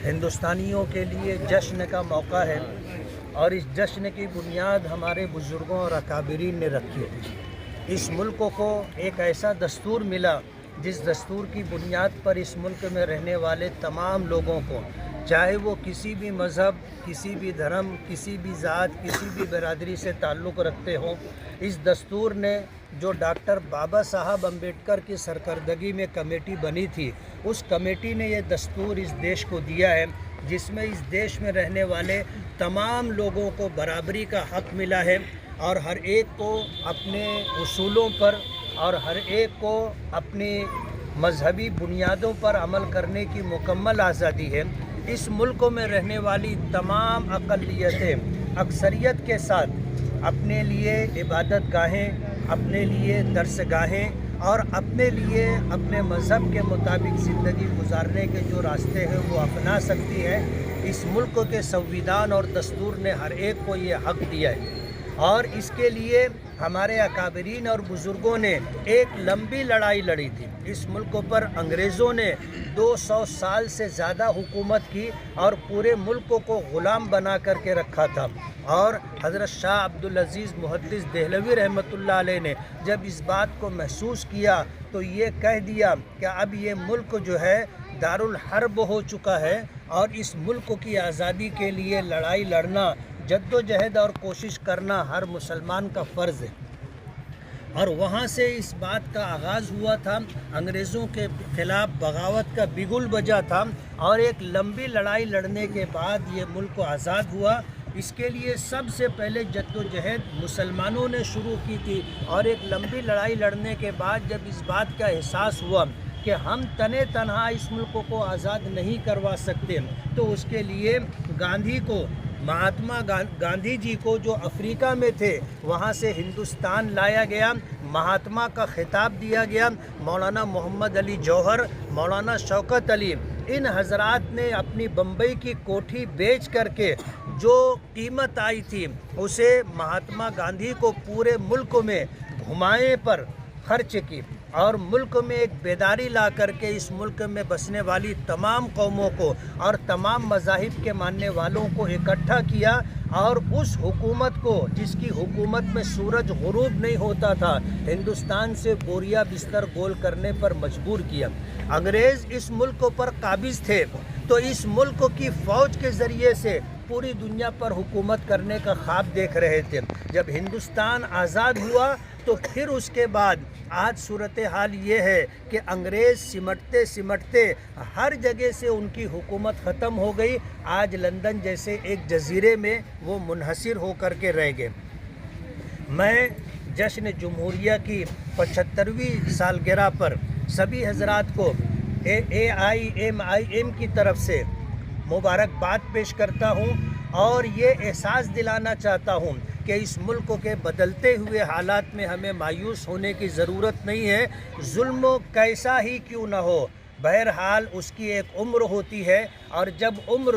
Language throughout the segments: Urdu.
ہندوستانیوں کے لیے جشن کا موقع ہے اور اس جشن کی بنیاد ہمارے بزرگوں اور اکابرین نے رکھی تھی۔ اس ملک کو ایک ایسا دستور ملا جس دستور کی بنیاد پر اس ملک میں رہنے والے تمام لوگوں کو، چاہے وہ کسی بھی مذہب، کسی بھی دھرم، کسی بھی ذات، کسی بھی برادری سے تعلق رکھتے ہوں، اس دستور نے جو ڈاکٹر بابا صاحب امبیڈکر کی سرکردگی میں کمیٹی بنی تھی، اس کمیٹی نے یہ دستور اس دیش کو دیا ہے، جس میں اس دیش میں رہنے والے تمام لوگوں کو برابری کا حق ملا ہے اور ہر ایک کو اپنے اصولوں پر اور ہر ایک کو اپنی مذہبی بنیادوں پر عمل کرنے کی مکمل آزادی ہے۔ اس ملک میں رہنے والی تمام اقلیتیں اکثریت کے ساتھ اپنے لیے عبادت گاہیں، اپنے لیے درس گاہیں اور اپنے لیے اپنے مذہب کے مطابق زندگی گزارنے کے جو راستے ہیں وہ اپنا سکتی ہے۔ اس ملک کے سنویدھان اور دستور نے ہر ایک کو یہ حق دیا ہے اور اس کے لیے ہمارے اکابرین اور بزرگوں نے ایک لمبی لڑائی لڑی تھی۔ اس ملک پر انگریزوں نے 200 سال سے زیادہ حکومت کی اور پورے ملک کو غلام بنا کر کے رکھا تھا، اور حضرت شاہ عبدالعزیز محدث دہلوی رحمۃ اللہ علیہ نے جب اس بات کو محسوس کیا تو یہ کہہ دیا کہ اب یہ ملک جو ہے دارالحرب ہو چکا ہے اور اس ملک کی آزادی کے لیے لڑائی لڑنا، جد و جہد اور کوشش کرنا ہر مسلمان کا فرض ہے۔ اور وہاں سے اس بات کا آغاز ہوا تھا، انگریزوں کے خلاف بغاوت کا بگل بجا تھا اور ایک لمبی لڑائی لڑنے کے بعد یہ ملک آزاد ہوا۔ اس کے لیے سب سے پہلے جد و جہد مسلمانوں نے شروع کی تھی اور ایک لمبی لڑائی لڑنے کے بعد جب اس بات کا احساس ہوا کہ ہم تنے تنہا اس ملک کو آزاد نہیں کروا سکتے، تو اس کے لیے گاندھی کو، مہاتما گاندھی جی کو جو افریقہ میں تھے وہاں سے ہندوستان لایا گیا، مہاتما کا خطاب دیا گیا، مولانا محمد علی جوہر، مولانا شوکت علی، ان حضرات نے اپنی بمبئی کی کوٹھی بیچ کر کے جو قیمت آئی تھی اسے مہاتما گاندھی کو پورے ملک میں گھمانے پر خرچ کی اور ملک میں ایک بیداری لا کر کے اس ملک میں بسنے والی تمام قوموں کو اور تمام مذاہب کے ماننے والوں کو اکٹھا کیا اور اس حکومت کو، جس کی حکومت میں سورج غروب نہیں ہوتا تھا، ہندوستان سے بوریا بستر گول کرنے پر مجبور کیا۔ انگریز اس ملک پر قابض تھے تو اس ملک کی فوج کے ذریعے سے پوری دنیا پر حکومت کرنے کا خواب دیکھ رہے تھے۔ جب ہندوستان آزاد ہوا تو پھر اس کے بعد آج صورتحال یہ ہے کہ انگریز سمٹتے سمٹتے ہر جگہ سے ان کی حکومت ختم ہو گئی، آج لندن جیسے ایک جزیرے میں وہ منحصر ہو کر کے رہ گئے۔ میں جشن جمہوریہ کی 75ویں سالگرہ پر سبھی حضرات کو AIMIM کی طرف سے مبارکباد پیش کرتا ہوں اور یہ احساس دلانا چاہتا ہوں کہ اس ملک کے بدلتے ہوئے حالات میں ہمیں مایوس ہونے کی ضرورت نہیں ہے۔ ظلم کیسا ہی کیوں نہ ہو، بہرحال اس کی ایک عمر ہوتی ہے اور جب عمر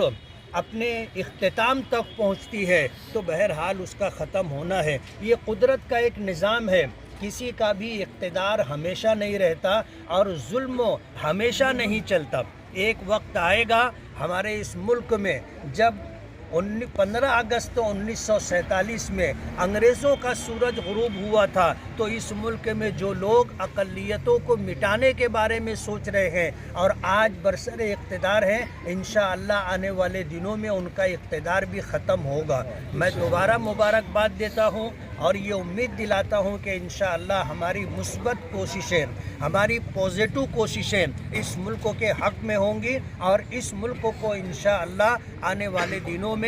اپنے اختتام تک پہنچتی ہے تو بہرحال اس کا ختم ہونا ہے۔ یہ قدرت کا ایک نظام ہے، کسی کا بھی اقتدار ہمیشہ نہیں رہتا اور ظلم ہمیشہ نہیں چلتا۔ ایک وقت آئے گا ہمارے اس ملک میں جب 15 اگست 1947 میں انگریزوں کا سورج غروب ہوا تھا تو اس ملک میں جو لوگ اقلیتوں کو مٹانے کے بارے میں سوچ رہے ہیں اور آج برسر اقتدار ہیں، انشاءاللہ آنے والے دنوں میں ان کا اقتدار بھی ختم ہوگا۔ میں دوبارہ مبارکباد دیتا ہوں اور یہ امید دلاتا ہوں کہ انشاءاللہ ہماری مثبت کوششیں، ہماری پازیٹو کوششیں اس ملک کے حق میں ہوں گی اور اس ملک کو انشاءاللہ آنے والے دنوں میں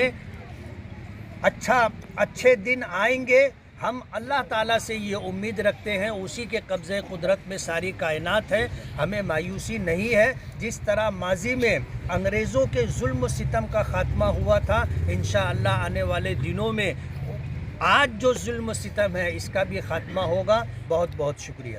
اچھے دن آئیں گے۔ ہم اللہ تعالیٰ سے یہ امید رکھتے ہیں، اسی کے قبضے قدرت میں ساری کائنات ہے، ہمیں مایوسی نہیں ہے۔ جس طرح ماضی میں انگریزوں کے ظلم و ستم کا خاتمہ ہوا تھا، انشاءاللہ آنے والے دنوں میں آج جو ظلم و ستم ہے اس کا بھی خاتمہ ہوگا۔ بہت بہت شکریہ۔